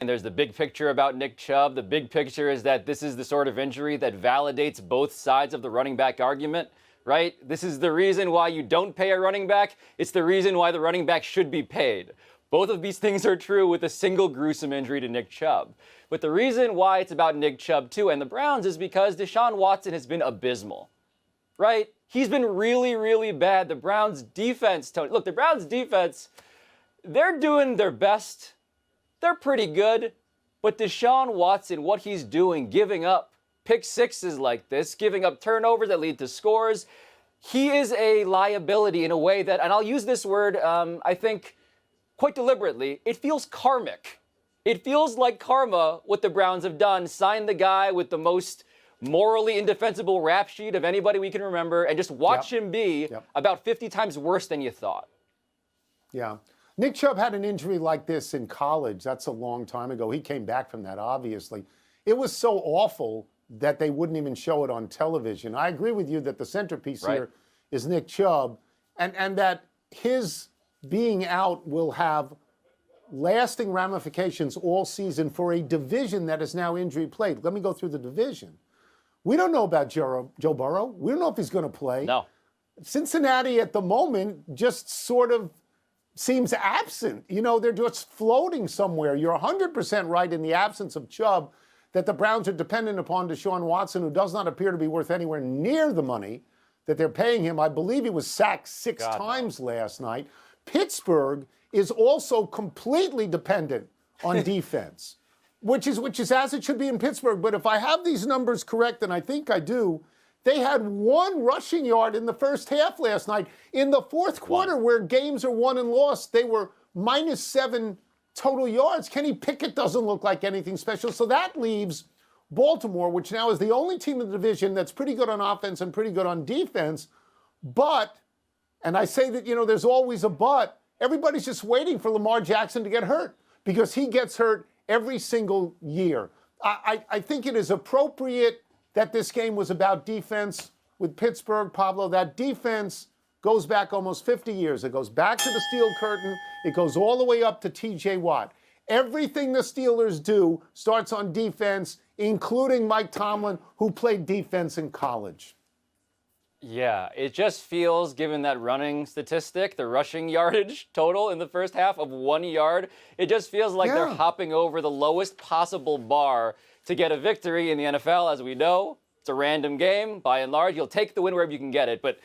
And there's the big picture about Nick Chubb. The big picture is that this is the sort of injury that validates both sides of the running back argument, right? This is the reason why you don't pay a running back. It's the reason why the running back should be paid. Both of these things are true with a single gruesome injury to Nick Chubb. But the reason why it's about Nick Chubb, too, and the Browns is because Deshaun Watson has been abysmal, right? He's been really, really bad. The Browns' defense, Tony, look, the Browns' defense, they're doing their best. They're pretty good. But Deshaun Watson, what he's doing, giving up pick sixes like this, giving up turnovers that lead to scores, he is a liability in a way that, and I'll use this word, I think, quite deliberately, it feels karmic. It feels like karma, what the Browns have done, signed the guy with the most morally indefensible rap sheet of anybody we can remember, and just watch him be about 50 times worse than you thought. Yeah. Nick Chubb had an injury like this in college. That's a long time ago. He came back from that, obviously. It was so awful that they wouldn't even show it on television. I agree with you that the centerpiece here is Nick Chubb, and that his being out will have lasting ramifications all season for a division that is now injury-plagued. Let me go through the division. We don't know about Joe Burrow. We don't know if he's going to play. No. Cincinnati at the moment just sort of seems absent. You know, they're just floating somewhere. You're 100% right in the absence of Chubb that the Browns are dependent upon Deshaun Watson, who does not appear to be worth anywhere near the money that they're paying him. I believe he was sacked six times last night. Pittsburgh is also completely dependent on defense, which is as it should be in Pittsburgh. But if I have these numbers correct, and I think I do, they had one rushing yard in the first half last night. In the fourth quarter, where games are won and lost, they were -7 total yards. Kenny Pickett doesn't look like anything special. So that leaves Baltimore, which now is the only team in the division that's pretty good on offense and pretty good on defense. But, and I say that, you know, there's always a but, everybody's just waiting for Lamar Jackson to get hurt because he gets hurt every single year. I think it is appropriate that this game was about defense with Pittsburgh, Pablo. That defense goes back almost 50 years. It goes back to the Steel Curtain. It goes all the way up to T.J. Watt. Everything the Steelers do starts on defense, including Mike Tomlin, who played defense in college. Yeah, it just feels, given that running statistic, the rushing yardage total in the first half of 1 yard, it just feels like they're hopping over the lowest possible bar to get a victory in the NFL. As we know, it's a random game. By and large, you'll take the win wherever you can get it. But